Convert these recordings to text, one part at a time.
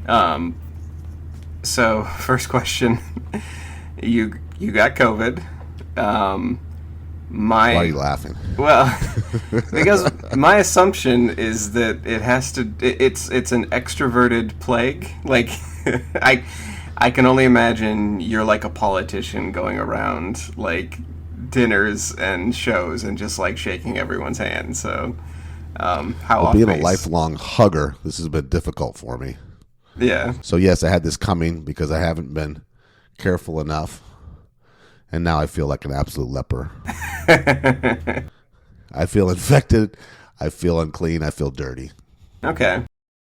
Um, so first question, you got COVID. Um, Why are my you laughing? well, because my assumption is that it has to. It's an extroverted plague. Like, I I can only imagine you're like a politician going around like dinners and shows and just like shaking everyone's hand. So, how Well, off being a base? lifelong hugger, this has been difficult for me. Yeah. So yes, I had this coming because I haven't been careful enough, and now I feel like an absolute leper. I feel infected. I feel unclean. I feel dirty. Okay.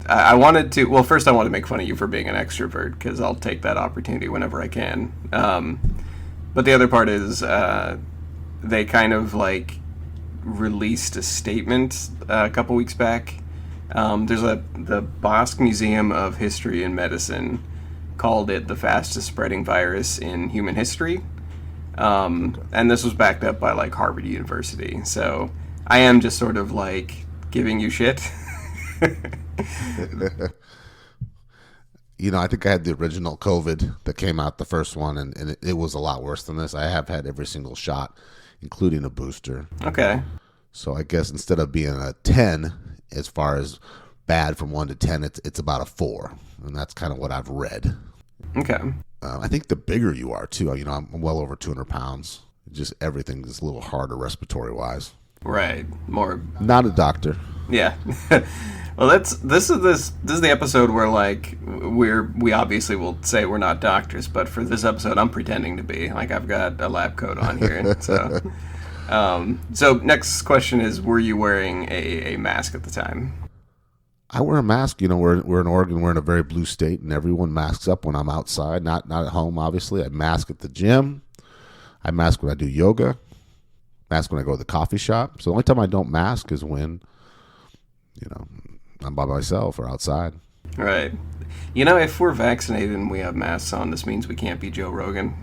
I wanted to. Well, first, I want to make fun of you for being an extrovert because I'll take that opportunity whenever I can. But the other part is they kind of like released a statement a couple weeks back. There's the Bosque Museum of History and Medicine called it the fastest spreading virus in human history. And this was backed up by like Harvard University. So I am just sort of like giving you shit. I think I had the original COVID that came out, the first one, and it was a lot worse than this. I have had every single shot, including a booster. Okay. So I guess instead of being a 10, as far as bad from 1 to 10, it's about a 4. And that's kind of what I've read. Okay. I think the bigger you are, too. I'm well over 200 pounds. Just everything is a little harder respiratory wise. Right. More. Not a doctor. Yeah. Well, this is the episode where like we obviously will say we're not doctors, but for this episode, I'm pretending to be. Like I've got a lab coat on here. So next question is: were you wearing a mask at the time? I wear a mask. We're in Oregon. We're in a very blue state, and everyone masks up when I'm outside. Not at home, obviously. I mask at the gym. I mask when I do yoga. Mask when I go to the coffee shop. So the only time I don't mask is when, I'm by myself or outside. Right. If we're vaccinated and we have masks on, this means we can't be Joe Rogan.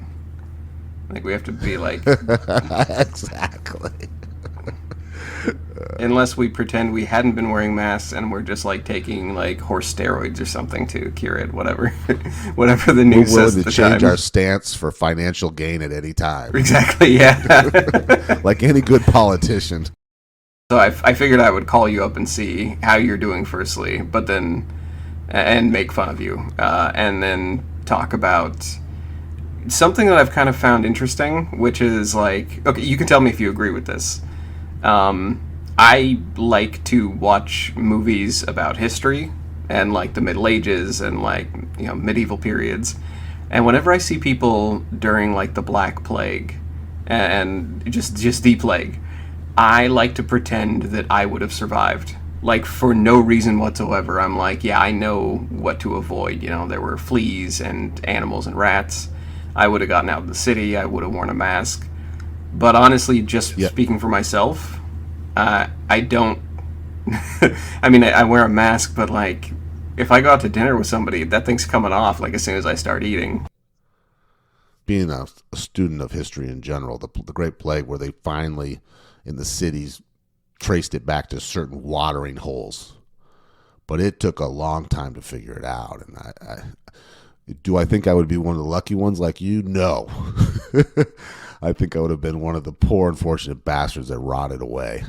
Like we have to be like Exactly. unless we pretend we hadn't been wearing masks and we're just like taking like horse steroids or something to cure it, whatever, whatever the We're news willing says at to the change time. our stance for financial gain at any time, Exactly, yeah. like any good politician. So I figured I would call you up and see how you're doing firstly, but then and make fun of you, and then talk about something that I've kind of found interesting, which is like, okay, you can tell me if you agree with this. I like to watch movies about history and like the Middle Ages and like medieval periods, and whenever I see people during like the Black Plague and just the plague, I like to pretend that I would have survived. Like for no reason whatsoever. I'm like, yeah, I know what to avoid. There were fleas and animals and rats. I would have gotten out of the city. I would have worn a mask. But honestly, just Yeah. speaking for myself, I don't. I mean, I wear a mask, but like, if I go out to dinner with somebody, that thing's coming off like as soon as I start eating. Being a student of history in general, the Great Plague, where they finally in the cities traced it back to certain watering holes, but it took a long time to figure it out. And do I think I would be one of the lucky ones like you? No. I think I would have been one of the poor, unfortunate bastards that rotted away.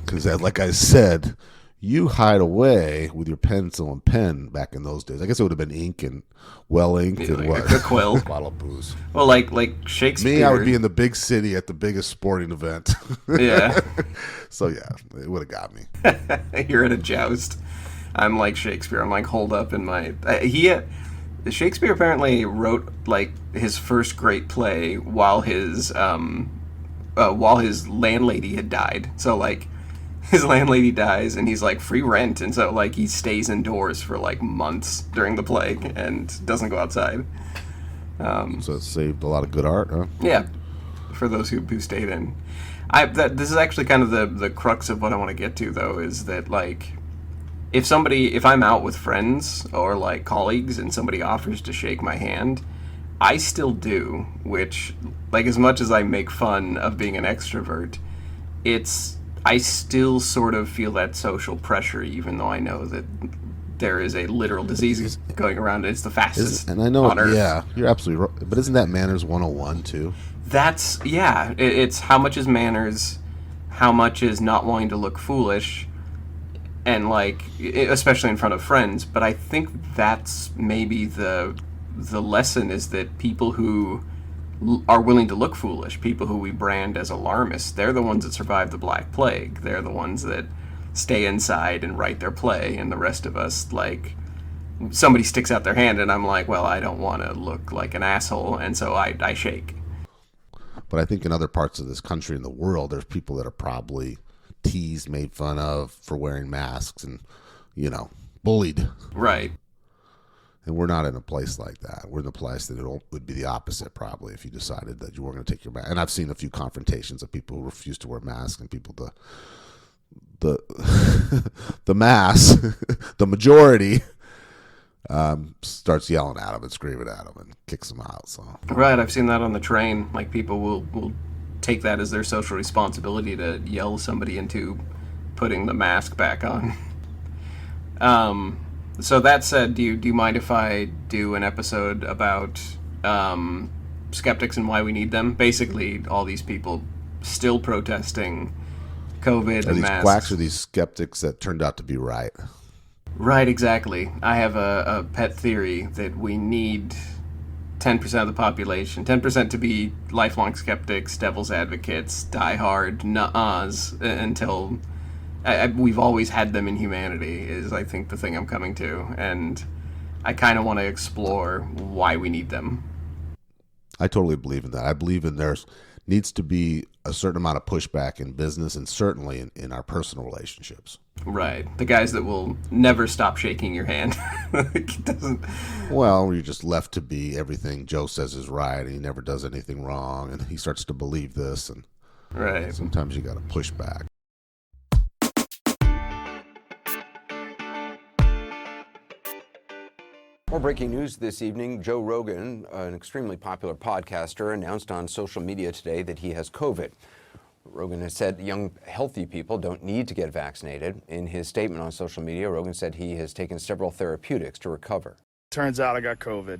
Because, like I said, you hide away with your pencil and pen back in those days. I guess it would have been ink and well inked and Like what? a quill. A bottle of booze. Well, like Shakespeare. Me, I would be in the big city at the biggest sporting event. Yeah. So, yeah, it would have got me. You're at a joust. I'm like Shakespeare. I'm like holed up in my. Shakespeare apparently wrote like his first great play while his landlady had died. So like his landlady dies and he's like free rent, and so like he stays indoors for like months during the plague and doesn't go outside. So it saved a lot of good art, huh? Yeah, for those who stayed in. This is actually kind of the crux of what I want to get to though, is that like if I'm out with friends or like colleagues and somebody offers to shake my hand, I still do, which like as much as I make fun of being an extrovert, I still sort of feel that social pressure, even though I know that there is a literal disease going around. It's the fastest And I know, on Earth. yeah, you're absolutely right. But isn't that manners 101 too? That's, yeah, it's how much is manners, how much is not wanting to look foolish, and like, especially in front of friends. But I think that's maybe the lesson, is that people who are willing to look foolish, people who we brand as alarmists, they're the ones that survive the Black Plague. They're the ones that stay inside and write their play, and the rest of us, like, somebody sticks out their hand and I'm like, well, I don't want to look like an asshole, and so I shake. But I think in other parts of this country and the world, there's people that are probably teased, made fun of for wearing masks, and, bullied. Right. And we're not in a place like that. We're in a place that it would be the opposite, probably, if you decided that you weren't going to take your mask. And I've seen a few confrontations of people who refuse to wear masks, and people, the mass, the majority, starts yelling at them and screaming at them and kicks them out. So Right, I've seen that on the train. Like, people will take that as their social responsibility to yell somebody into putting the mask back on. So that said, do you mind if I do an episode about skeptics and why we need them? Basically, all these people still protesting COVID and these masks. quacks are these skeptics that turned out to be right. Right, exactly. I have a pet theory that we need 10% of the population, 10% to be lifelong skeptics, devil's advocates, diehard nuh-ahs, until we've always had them in humanity, is, I think, the thing I'm coming to. And I kind of want to explore why we need them. I totally believe in that. I believe in there needs to be a certain amount of pushback in business, and certainly in our personal relationships. Right. The guys that will never stop shaking your hand. It doesn't... Well, you're just left to be everything Joe says is right, and he never does anything wrong, and he starts to believe this, and right. Sometimes you got to push back. More breaking news this evening. Joe Rogan, an extremely popular podcaster, announced on social media today that he has COVID. Rogan has said young, healthy people don't need to get vaccinated. In his statement on social media, Rogan said he has taken several therapeutics to recover. Turns out I got COVID.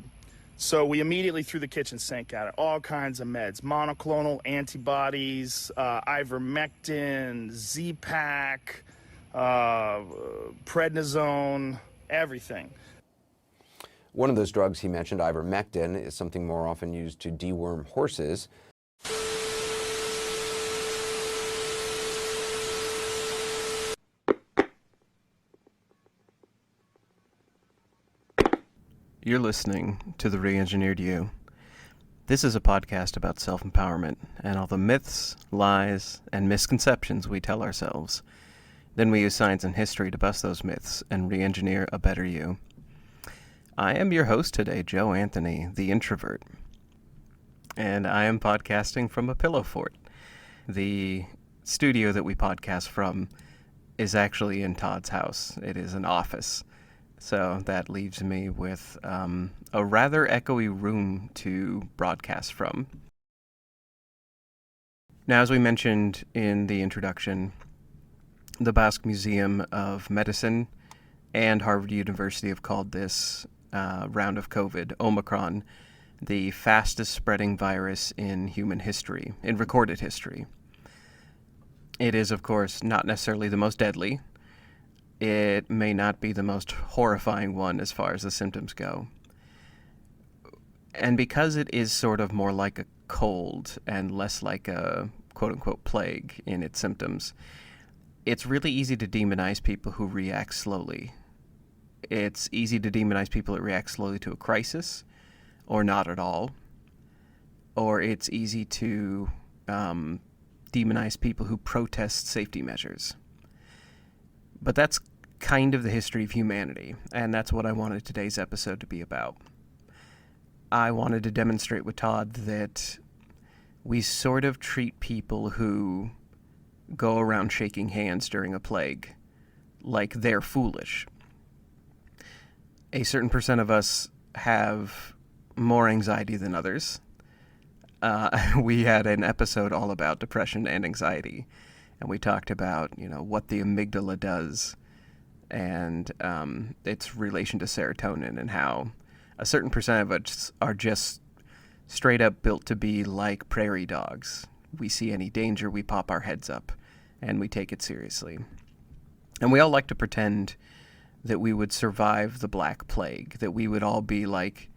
So we immediately threw the kitchen sink at it. All kinds of meds, monoclonal antibodies, ivermectin, Z-Pak, prednisone, everything. One of those drugs he mentioned, ivermectin, is something more often used to deworm horses. You're listening to The Re-Engineered You. This is a podcast about self-empowerment and all the myths, lies, and misconceptions we tell ourselves. Then we use science and history to bust those myths and re-engineer a better you. I am your host today, Joe Anthony, the introvert. And I am podcasting from a pillow fort. The studio that we podcast from is actually in Todd's house. It is an office. So that leaves me with a rather echoey room to broadcast from. Now, as we mentioned in the introduction, the Basque Museum of Medicine and Harvard University have called this round of COVID, Omicron, the fastest spreading virus in human history, in recorded history. It is, of course, not necessarily the most deadly. It may not be the most horrifying one as far as the symptoms go. And because it is sort of more like a cold and less like a quote-unquote plague in its symptoms, it's really easy to demonize people who react slowly. It's easy to demonize people that react slowly to a crisis, or not at all. Or it's easy to demonize people who protest safety measures. But that's kind of the history of humanity, and that's what I wanted today's episode to be about. I wanted to demonstrate with Todd that we sort of treat people who go around shaking hands during a plague like they're foolish. A certain percent of us have more anxiety than others. We had an episode all about depression and anxiety, and we talked about, what the amygdala does and its relation to serotonin, and how a certain percent of us are just straight up built to be like prairie dogs. We see any danger, we pop our heads up, and we take it seriously. And we all like to pretend that we would survive the Black Plague, that we would all be like,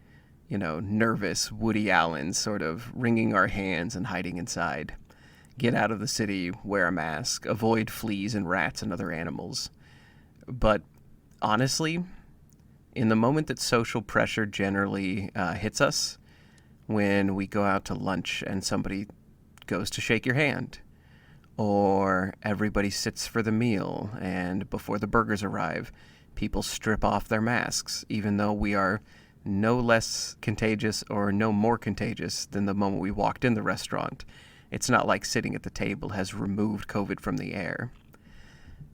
nervous Woody Allen, sort of wringing our hands and hiding inside. Get out of the city, wear a mask, avoid fleas and rats and other animals. But honestly, in the moment that social pressure generally hits us, when we go out to lunch and somebody goes to shake your hand, or everybody sits for the meal and before the burgers arrive, people strip off their masks, even though we are no less contagious or no more contagious than the moment we walked in the restaurant. It's not like sitting at the table has removed COVID from the air.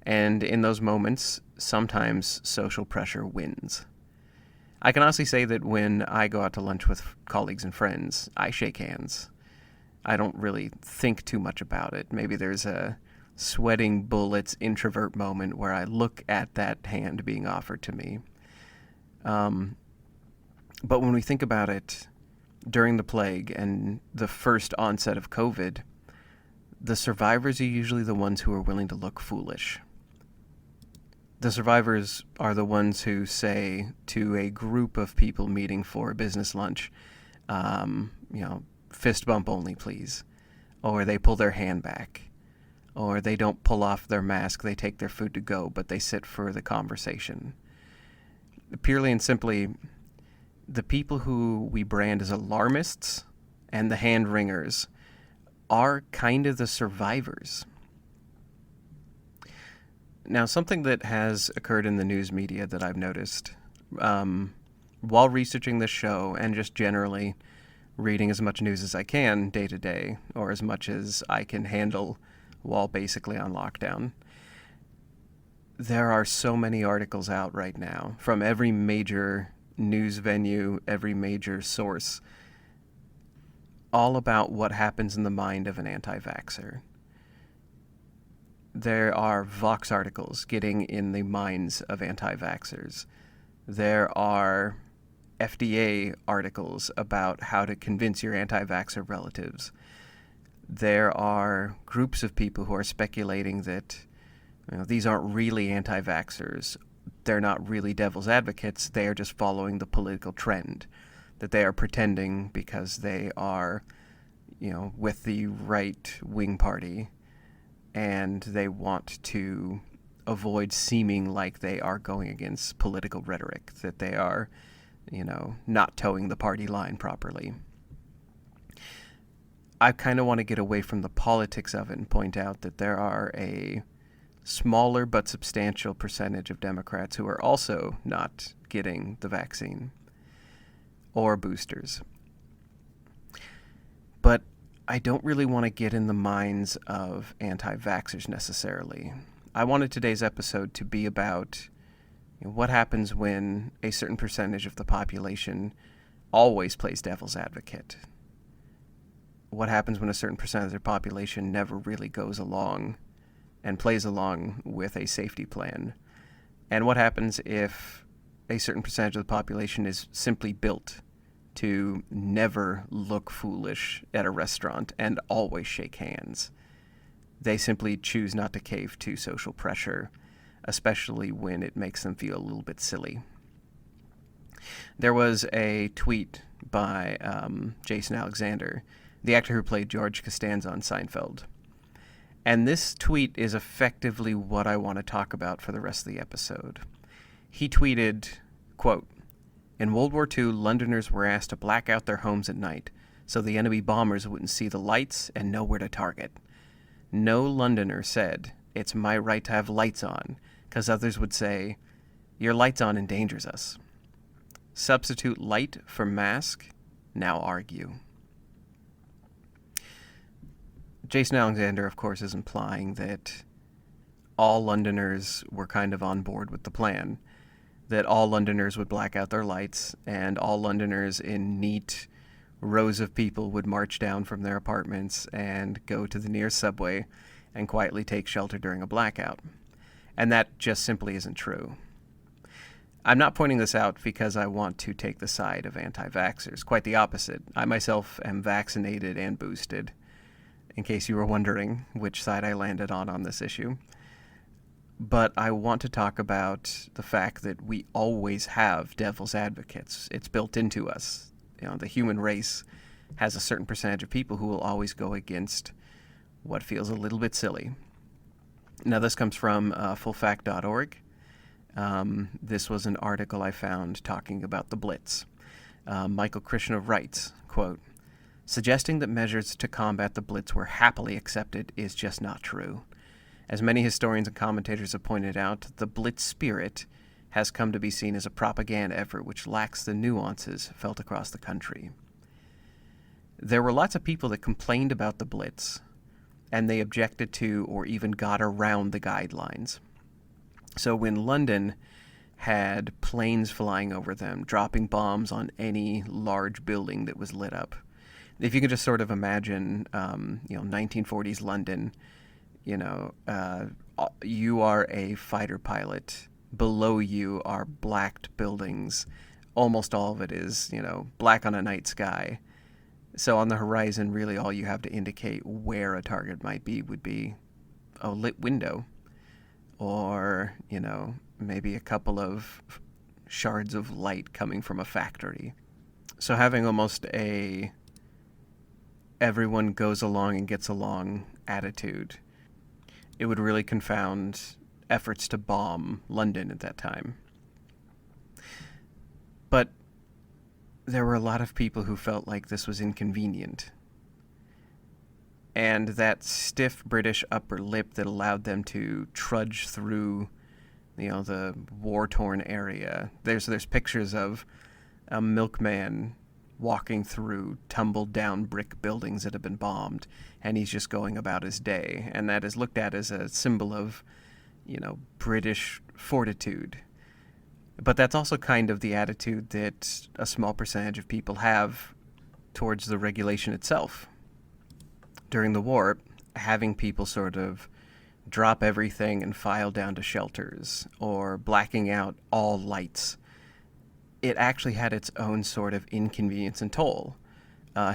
And in those moments, sometimes social pressure wins. I can honestly say that when I go out to lunch with colleagues and friends, I shake hands. I don't really think too much about it. Maybe there's a sweating bullets introvert moment where I look at that hand being offered to me. But when we think about it, during the plague and the first onset of COVID, the survivors are usually the ones who are willing to look foolish. The survivors are the ones who say to a group of people meeting for a business lunch, fist bump only, please. Or they pull their hand back. Or they don't pull off their mask, they take their food to go, but they sit for the conversation. Purely and simply, the people who we brand as alarmists and the hand-wringers are kind of the survivors. Now, something that has occurred in the news media that I've noticed while researching this show and just generally reading as much news as I can day to day, or as much as I can handle while basically on lockdown, there are so many articles out right now from every major news venue, every major source, all about what happens in the mind of an anti-vaxxer. There are Vox articles getting in the minds of anti-vaxxers. There are FDA articles about how to convince your anti-vaxxer relatives. There are groups of people who are speculating that these aren't really anti-vaxxers. They're not really devil's advocates. They are just following the political trend, that they are pretending because they are, with the right-wing party, and they want to avoid seeming like they are going against political rhetoric, that they are, not towing the party line properly. I kind of want to get away from the politics of it and point out that there are a smaller but substantial percentage of Democrats who are also not getting the vaccine or boosters. But I don't really want to get in the minds of anti-vaxxers necessarily. I wanted today's episode to be about what happens when a certain percentage of the population always plays devil's advocate. What happens when a certain percentage of their population never really goes along and plays along with a safety plan? And what happens if a certain percentage of the population is simply built to never look foolish at a restaurant and always shake hands? They simply choose not to cave to social pressure, especially when it makes them feel a little bit silly. There was a tweet by Jason Alexander, the actor who played George Costanza on Seinfeld. And this tweet is effectively what I want to talk about for the rest of the episode. He tweeted, quote, "In World War II, Londoners were asked to black out their homes at night so the enemy bombers wouldn't see the lights and know where to target. No Londoner said, 'It's my right to have lights on,' because others would say, 'Your lights on endangers us.' Substitute light for mask, now argue." Jason Alexander, of course, is implying that all Londoners were kind of on board with the plan, that all Londoners would black out their lights, and all Londoners in neat rows of people would march down from their apartments and go to the nearest subway and quietly take shelter during a blackout. And that just simply isn't true. I'm not pointing this out because I want to take the side of anti-vaxxers. Quite the opposite. I myself am vaccinated and boosted, in case you were wondering which side I landed on this issue. But I want to talk about the fact that we always have devil's advocates. It's built into us. The human race has a certain percentage of people who will always go against what feels a little bit silly. Now, this comes from fullfact.org. This was an article I found talking about the Blitz. Michael Krishna writes, quote, "Suggesting that measures to combat the Blitz were happily accepted is just not true. As many historians and commentators have pointed out, the Blitz spirit has come to be seen as a propaganda effort which lacks the nuances felt across the country. There were lots of people that complained about the Blitz, and they objected to or even got around the guidelines. So when London had planes flying over them, dropping bombs on any large building that was lit up, if you could just sort of imagine, 1940s London, you are a fighter pilot. Below you are blacked buildings. Almost all of it is, black on a night sky. So on the horizon, really all you have to indicate where a target might be would be a lit window, or, maybe a couple of shards of light coming from a factory. So having almost a everyone goes along and gets along attitude, it would really confound efforts to bomb London at that time. But there were a lot of people who felt like this was inconvenient. And that stiff British upper lip that allowed them to trudge through, the war-torn area. There's pictures of a milkman walking through tumbled-down brick buildings that have been bombed, and he's just going about his day. And that is looked at as a symbol of, British fortitude. But that's also kind of the attitude that a small percentage of people have towards the regulation itself. During the war, having people sort of drop everything and file down to shelters, or blacking out all lights, it actually had its own sort of inconvenience and toll.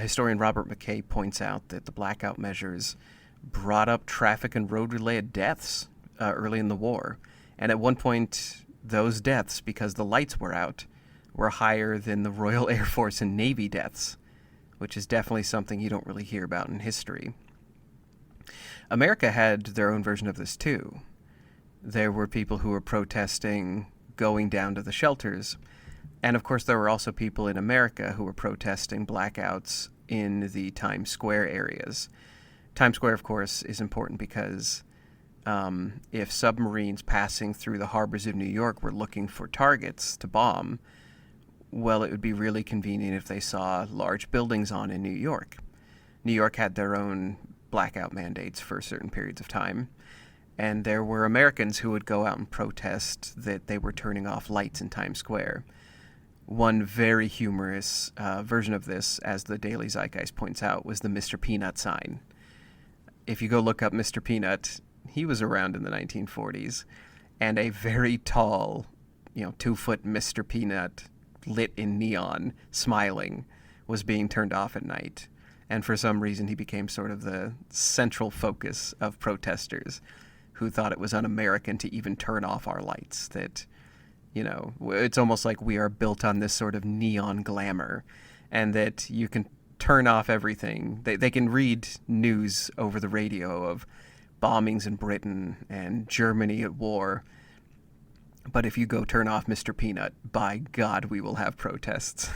Historian Robert McKay points out that the blackout measures brought up traffic and road-related deaths early in the war. And at one point, those deaths, because the lights were out, were higher than the Royal Air Force and Navy deaths, which is definitely something you don't really hear about in history. America had their own version of this too. There were people who were protesting going down to the shelters, and of course there were also people in America who were protesting blackouts in the Times Square areas. Times Square, of course, is important because if submarines passing through the harbors of New York were looking for targets to bomb, well, it would be really convenient if they saw large buildings on in New York. New York had their own blackout mandates for certain periods of time, and there were Americans who would go out and protest that they were turning off lights in Times Square. One very humorous version of this, as the Daily Zeitgeist points out, was the Mr. Peanut sign. If you go look up Mr. Peanut, he was around in the 1940s, and a very tall, 2-foot Mr. Peanut, lit in neon, smiling, was being turned off at night. And for some reason, he became sort of the central focus of protesters who thought it was un-American to even turn off our lights. That, it's almost like we are built on this sort of neon glamour, and that you can turn off everything. They can read news over the radio of bombings in Britain and Germany at war. But if you go turn off Mr. Peanut, by God, we will have protests.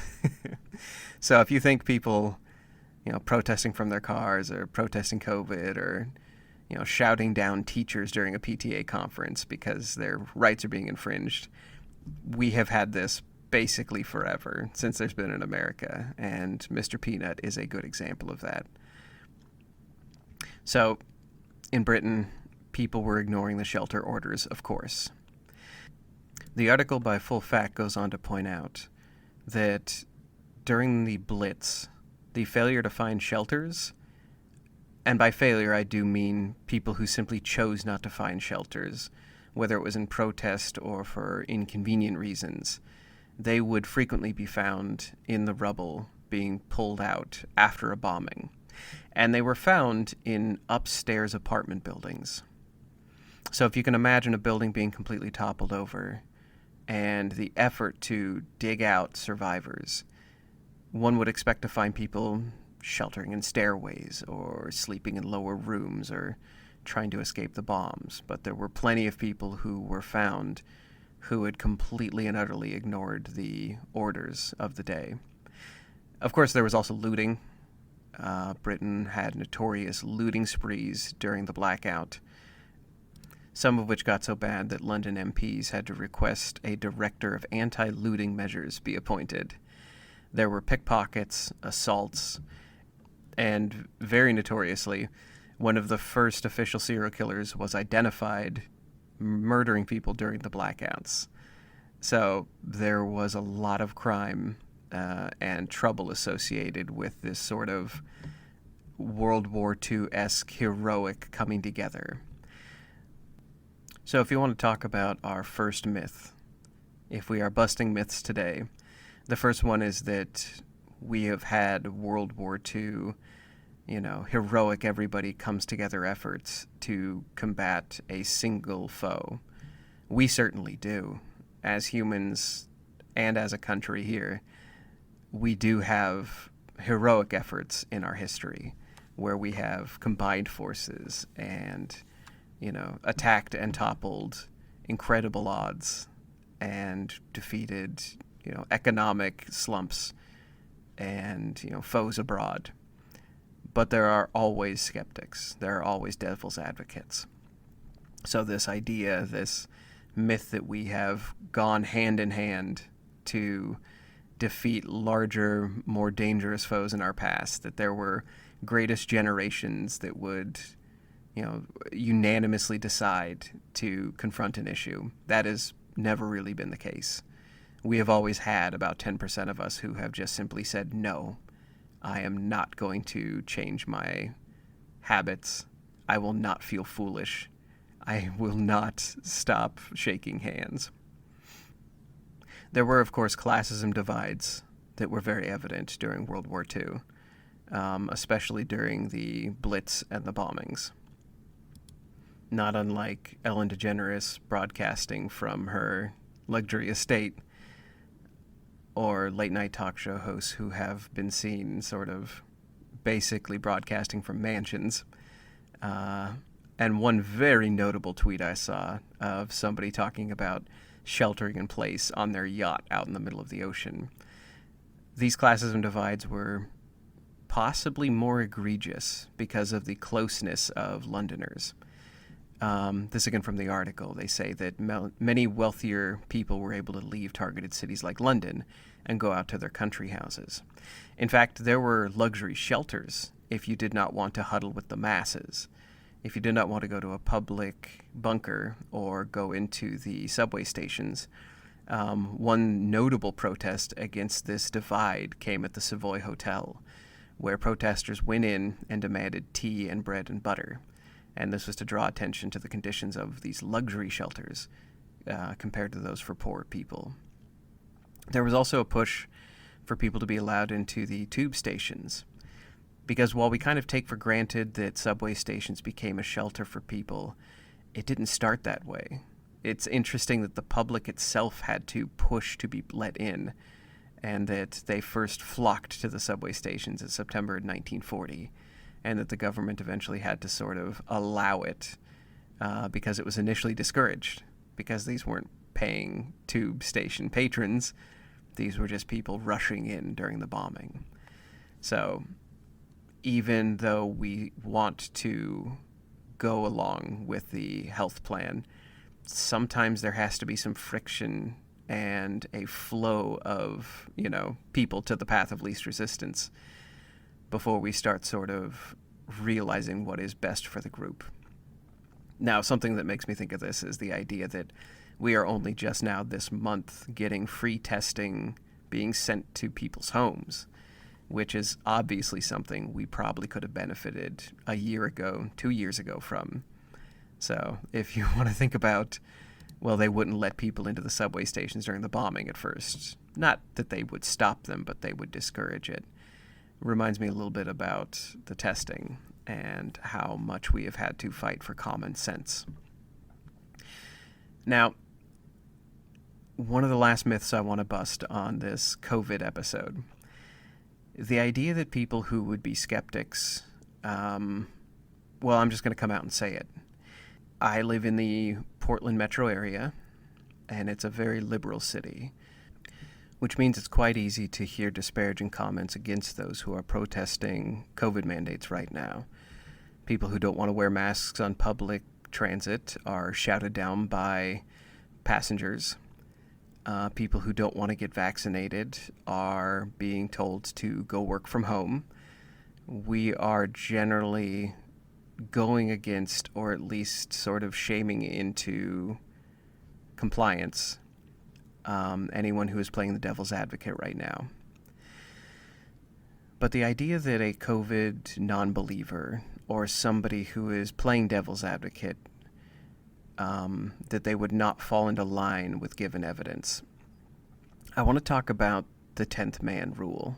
So if you think people, protesting from their cars or protesting COVID or, shouting down teachers during a PTA conference because their rights are being infringed, we have had this basically forever since there's been in America, and Mr. Peanut is a good example of that. So in Britain, people were ignoring the shelter orders, of course. The article by Full Fact goes on to point out that during the Blitz, the failure to find shelters, and by failure I do mean people who simply chose not to find shelters, whether it was in protest or for inconvenient reasons, they would frequently be found in the rubble being pulled out after a bombing. And they were found in upstairs apartment buildings. So if you can imagine a building being completely toppled over and the effort to dig out survivors, one would expect to find people sheltering in stairways or sleeping in lower rooms or trying to escape the bombs. But there were plenty of people who were found who had completely and utterly ignored the orders of the day. Of course, there was also looting. Britain had notorious looting sprees during the blackout, some of which got so bad that London MPs had to request a director of anti-looting measures be appointed. There were pickpockets, assaults, and very notoriously, one of the first official serial killers was identified murdering people during the blackouts. So there was a lot of crime and trouble associated with this sort of World War II-esque heroic coming together. So if you want to talk about our first myth, if we are busting myths today, the first one is that we have had World War II, heroic everybody comes together efforts to combat a single foe. We certainly do. As humans and as a country here, we do have heroic efforts in our history where we have combined forces and, attacked and toppled incredible odds and defeated, economic slumps and, foes abroad. But there are always skeptics. There are always devil's advocates. So this idea, this myth that we have gone hand in hand to defeat larger, more dangerous foes in our past, that there were greatest generations that would, unanimously decide to confront an issue, that has never really been the case. We have always had about 10% of us who have just simply said, no, I am not going to change my habits. I will not feel foolish. I will not stop shaking hands. There were, of course, classism divides that were very evident during World War II, especially during the Blitz and the bombings. Not unlike Ellen DeGeneres broadcasting from her luxury estate, or late-night talk show hosts who have been seen sort of basically broadcasting from mansions. And one very notable tweet I saw of somebody talking about sheltering in place on their yacht out in the middle of the ocean. These classism divides were possibly more egregious because of the closeness of Londoners. This again from the article. They say that many wealthier people were able to leave targeted cities like London and go out to their country houses. In fact, there were luxury shelters if you did not want to huddle with the masses. If you did not want to go to a public bunker or go into the subway stations. One notable protest against this divide came at the Savoy Hotel, where protesters went in and demanded tea and bread and butter. And this was to draw attention to the conditions of these luxury shelters compared to those for poor people. There was also a push for people to be allowed into the tube stations, because while we kind of take for granted that subway stations became a shelter for people, it didn't start that way. It's interesting that the public itself had to push to be let in, and that they first flocked to the subway stations in September 1940. And that the government eventually had to sort of allow it because it was initially discouraged, because these weren't paying tube station patrons. These were just people rushing in during the bombing. So even though we want to go along with the health plan, sometimes there has to be some friction and a flow of, people to the path of least resistance before we start sort of realizing what is best for the group. Now, something that makes me think of this is the idea that we are only just now this month getting free testing being sent to people's homes, which is obviously something we probably could have benefited a year ago, 2 years ago from. So if you want to think about, well, they wouldn't let people into the subway stations during the bombing at first. Not that they would stop them, but they would discourage it. Reminds me a little bit about the testing and how much we have had to fight for common sense. Now, one of the last myths I want to bust on this COVID episode, the idea that people who would be skeptics, well, I'm just going to come out and say it. I live in the Portland metro area, and it's a very liberal city, which means it's quite easy to hear disparaging comments against those who are protesting COVID mandates right now. People who don't want to wear masks on public transit are shouted down by passengers. People who don't want to get vaccinated are being told to go work from home. We are generally going against, or at least sort of shaming into compliance, anyone who is playing the devil's advocate right now. But the idea that a COVID non-believer or somebody who is playing devil's advocate, that they would not fall into line with given evidence. I want to talk about the 10th man rule.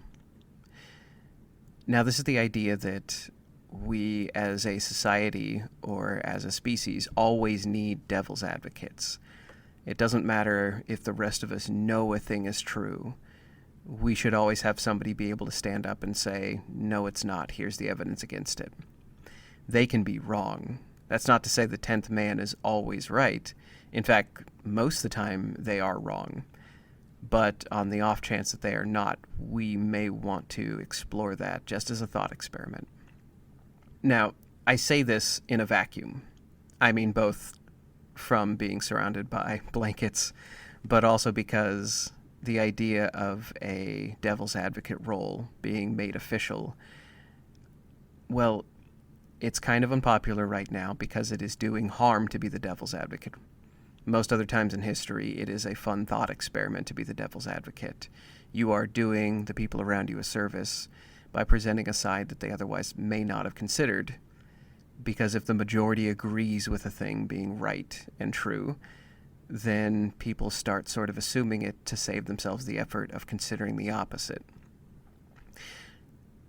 Now, this is the idea that we as a society or as a species always need devil's advocates. It doesn't matter if the rest of us know a thing is true. We should always have somebody be able to stand up and say, no, it's not. Here's the evidence against it. They can be wrong. That's not to say the 10th man is always right. In fact, most of the time they are wrong. But on the off chance that they are not, we may want to explore that just as a thought experiment. Now, I say this in a vacuum. I mean both from being surrounded by blankets, but also because the idea of a devil's advocate role being made official, well, it's kind of unpopular right now because it is doing harm to be the devil's advocate. Most other times in history, it is a fun thought experiment to be the devil's advocate. You are doing the people around you a service by presenting a side that they otherwise may not have considered, because if the majority agrees with a thing being right and true, then people start sort of assuming it to save themselves the effort of considering the opposite.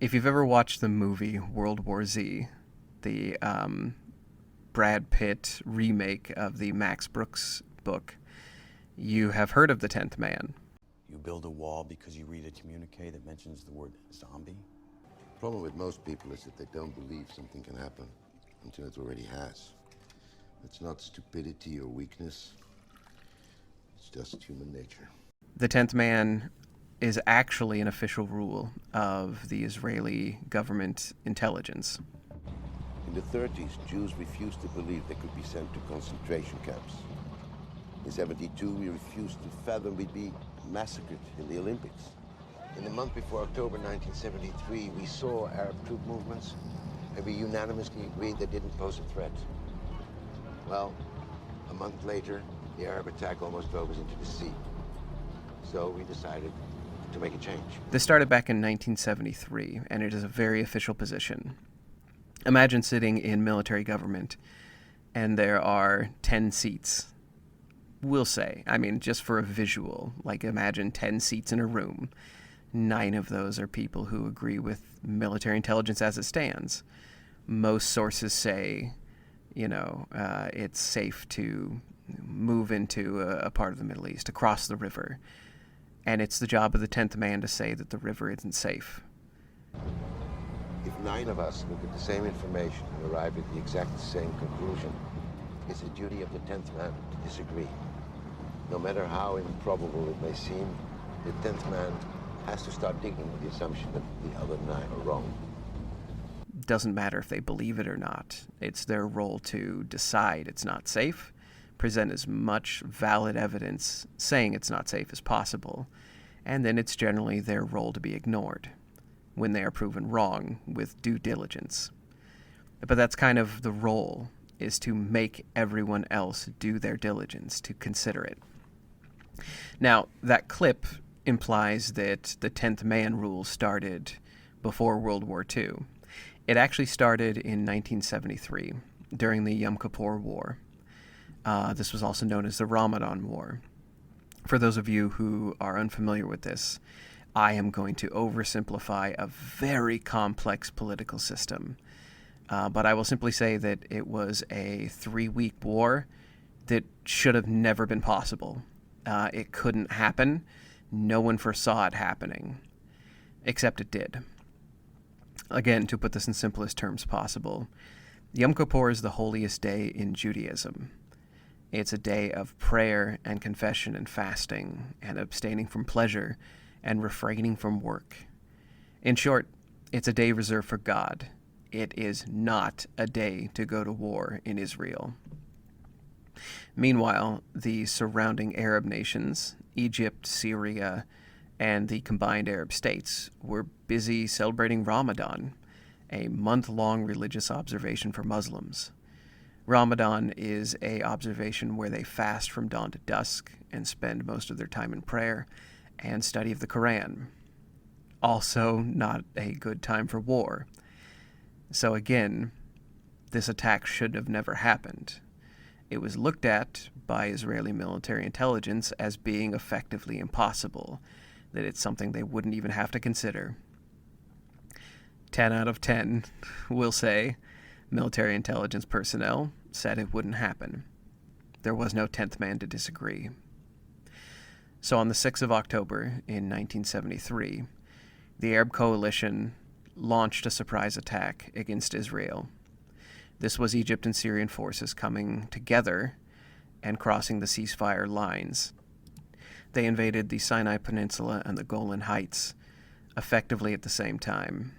If you've ever watched the movie World War Z, the Brad Pitt remake of the Max Brooks book, you have heard of the 10th man. You build a wall because you read a communique that mentions the word zombie? The problem with most people is that they don't believe something can happen until it already has. It's not stupidity or weakness. It's just human nature. The 10th man is actually an official rule of the Israeli government intelligence. In the 30s, Jews refused to believe they could be sent to concentration camps. In 72, we refused to fathom we'd be massacred in the Olympics. In the month before October 1973, we saw Arab troop movements, and we unanimously agreed they didn't pose a threat. Well, a month later, the Arab attack almost drove us into the sea. So we decided to make a change. This started back in 1973, and it is a very official position. Imagine sitting in military government, and there are 10 seats. We'll say, I mean, just for a visual, like imagine 10 seats in a room. 9 of those are people who agree with military intelligence as it stands. Most sources say, it's safe to move into a part of the Middle East, to cross the river. And it's the job of the 10th man to say that the river isn't safe. If 9 of us look at the same information and arrive at the exact same conclusion, it's the duty of the 10th man to disagree. No matter how improbable it may seem, the 10th man has to start digging with the assumption that the other 9 are wrong. Doesn't matter if they believe it or not. It's their role to decide it's not safe, present as much valid evidence saying it's not safe as possible, and then it's generally their role to be ignored when they are proven wrong with due diligence. But that's kind of the role, is to make everyone else do their diligence, to consider it. Now, that clip implies that the 10th man rule started before World War II. It actually started in 1973. during the Yom Kippur War. This was also known as the Ramadan War. For those of you who are unfamiliar with this, I am going to oversimplify a very complex political system. But I will simply say that it was a 3-week war that should have never been possible. It couldn't happen. No one foresaw it happening, except it did. Again, to put this in simplest terms possible, Yom Kippur is the holiest day in Judaism. It's a day of prayer and confession and fasting and abstaining from pleasure and refraining from work. In short, it's a day reserved for God. It is not a day to go to war in Israel. Meanwhile, the surrounding Arab nations, Egypt, Syria, and the combined Arab states, were busy celebrating Ramadan, a month-long religious observation for Muslims. Ramadan is an observation where they fast from dawn to dusk and spend most of their time in prayer and study of the Quran. Also, not a good time for war. So again, this attack should have never happened. It was looked at by Israeli military intelligence as being effectively impossible, that it's something they wouldn't even have to consider. 10 out of 10 will say military intelligence personnel said it wouldn't happen. There was no 10th man to disagree. So on the 6th of October in 1973, the Arab coalition launched a surprise attack against Israel. This was Egypt and Syrian forces coming together and crossing the ceasefire lines. They invaded the Sinai Peninsula and the Golan Heights, effectively at the same time.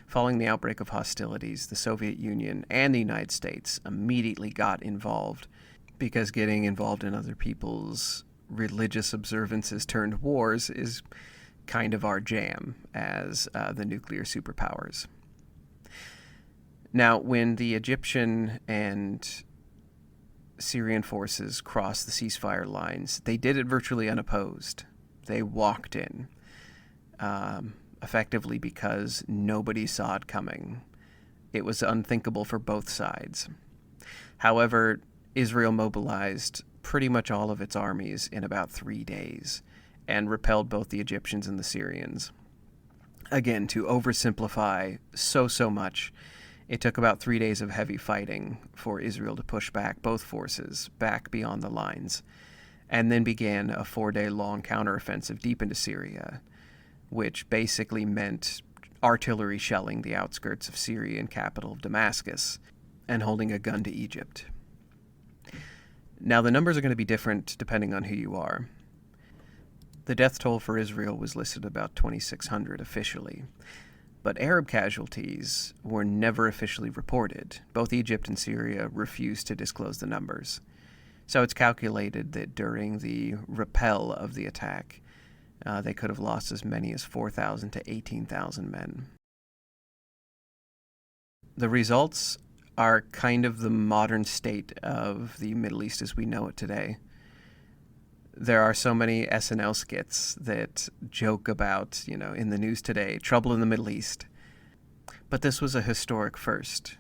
Following the outbreak of hostilities, the Soviet Union and the United States immediately got involved, because getting involved in other people's religious observances turned wars is kind of our jam as the nuclear superpowers. Now, when the Egyptian and Syrian forces crossed the ceasefire lines, they did it virtually unopposed. They walked in, effectively because nobody saw it coming. It was unthinkable for both sides. However, Israel mobilized pretty much all of its armies in about 3 days and repelled both the Egyptians and the Syrians. Again, to oversimplify so much, it took about 3 days of heavy fighting for Israel to push back both forces back beyond the lines, and then began a 4-day-long counteroffensive deep into Syria, which basically meant artillery shelling the outskirts of Syrian capital of Damascus and holding a gun to Egypt. Now, the numbers are going to be different depending on who you are. The death toll for Israel was listed about 2,600 officially, but Arab casualties were never officially reported. Both Egypt and Syria refused to disclose the numbers. So it's calculated that during the repel of the attack, they could have lost as many as 4,000 to 18,000 men. The results are kind of the modern state of the Middle East as we know it today. There are so many SNL skits that joke about, in the news today, trouble in the Middle East. But this was a historic first.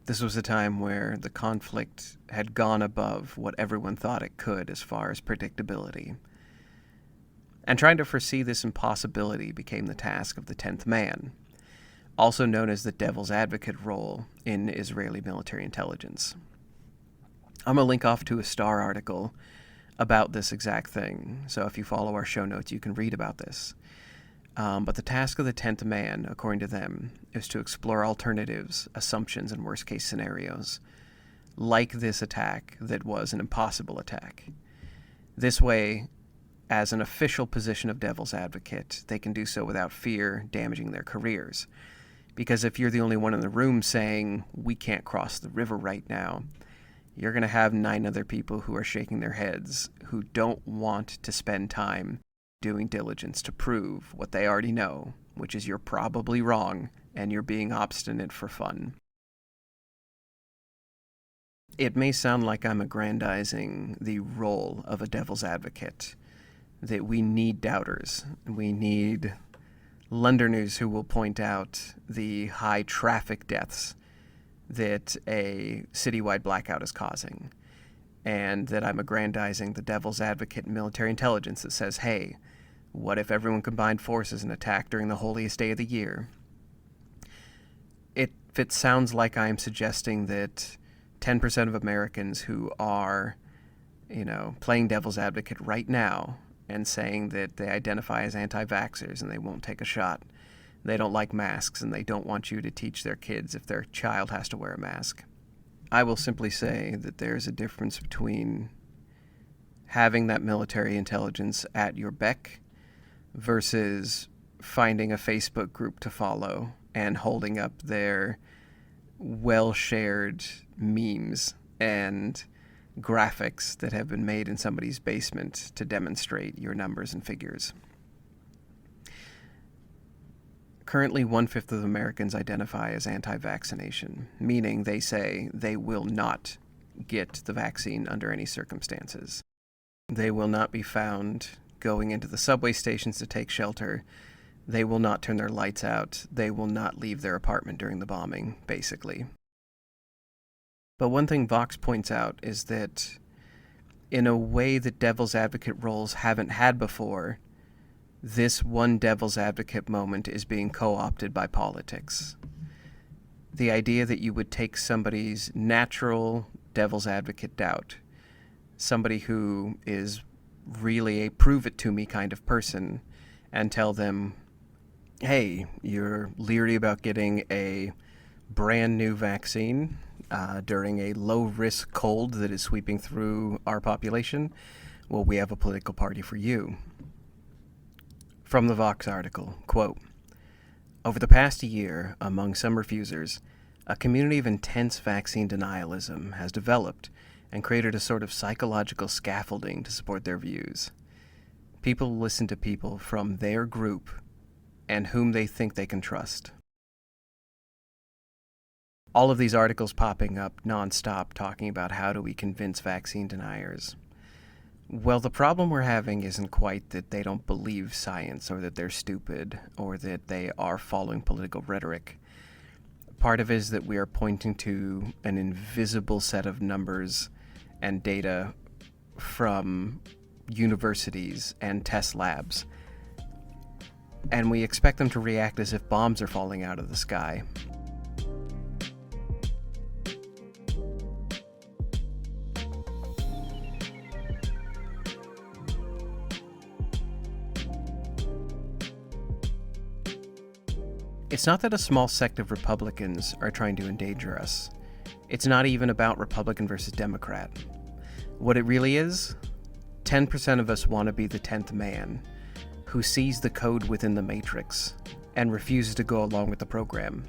This was a time where the conflict had gone above what everyone thought it could as far as predictability. And trying to foresee this impossibility became the task of the 10th man, also known as the devil's advocate role in Israeli military intelligence. I'm going to link off to a Star article about this exact thing, so if you follow our show notes, you can read about this. But the task of the 10th man, according to them, is to explore alternatives, assumptions, and worst-case scenarios, like this attack that was an impossible attack. This way, as an official position of devil's advocate, they can do so without fear damaging their careers. Because if you're the only one in the room saying, we can't cross the river right now, you're going to have 9 other people who are shaking their heads, who don't want to spend time doing diligence to prove what they already know, which is you're probably wrong and you're being obstinate for fun. It may sound like I'm aggrandizing the role of a devil's advocate, that we need doubters. We need Londoners who will point out the high traffic deaths that a citywide blackout is causing, and that I'm aggrandizing the devil's advocate in military intelligence that says, hey, what if everyone combined forces and attacked during the holiest day of the year? If it sounds like I'm suggesting that 10% of Americans who are, playing devil's advocate right now and saying that they identify as anti-vaxxers and they won't take a shot, they don't like masks, and they don't want you to teach their kids if their child has to wear a mask, I will simply say that there's a difference between having that military intelligence at your beck versus finding a Facebook group to follow and holding up their well-shared memes and graphics that have been made in somebody's basement to demonstrate your numbers and figures. Currently, 1/5 of Americans identify as anti-vaccination, meaning they say they will not get the vaccine under any circumstances. They will not be found going into the subway stations to take shelter. They will not turn their lights out. They will not leave their apartment during the bombing, basically. But one thing Vox points out is that in a way that devil's advocate roles haven't had before, this one devil's advocate moment is being co-opted by politics. The idea that you would take somebody's natural devil's advocate doubt, somebody who is really a prove-it-to-me kind of person, and tell them, hey, you're leery about getting a brand new vaccine during a low-risk cold that is sweeping through our population? Well, we have a political party for you. From the Vox article, quote, over the past year, among some refusers, a community of intense vaccine denialism has developed and created a sort of psychological scaffolding to support their views. People listen to people from their group and whom they think they can trust. All of these articles popping up nonstop talking about how do we convince vaccine deniers. Well, the problem we're having isn't quite that they don't believe science or that they're stupid or that they are following political rhetoric. Part of it is that we are pointing to an invisible set of numbers and data from universities and test labs, and we expect them to react as if bombs are falling out of the sky. It's not that a small sect of Republicans are trying to endanger us. It's not even about Republican versus Democrat. What it really is, 10% of us want to be the 10th man who sees the code within the matrix and refuses to go along with the program.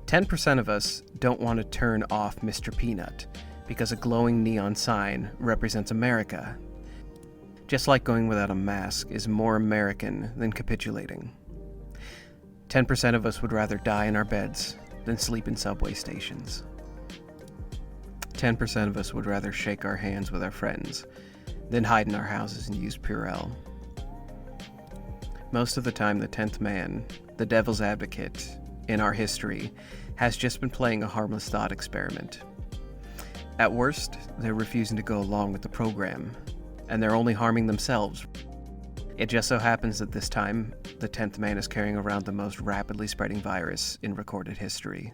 10% of us don't want to turn off Mr. Peanut because a glowing neon sign represents America. Just like going without a mask is more American than capitulating. 10% of us would rather die in our beds than sleep in subway stations. 10% of us would rather shake our hands with our friends than hide in our houses and use Purell. Most of the time, the 10th man, the devil's advocate, in our history, has just been playing a harmless thought experiment. At worst, they're refusing to go along with the program, and they're only harming themselves. It just so happens that this time, the 10th man is carrying around the most rapidly spreading virus in recorded history.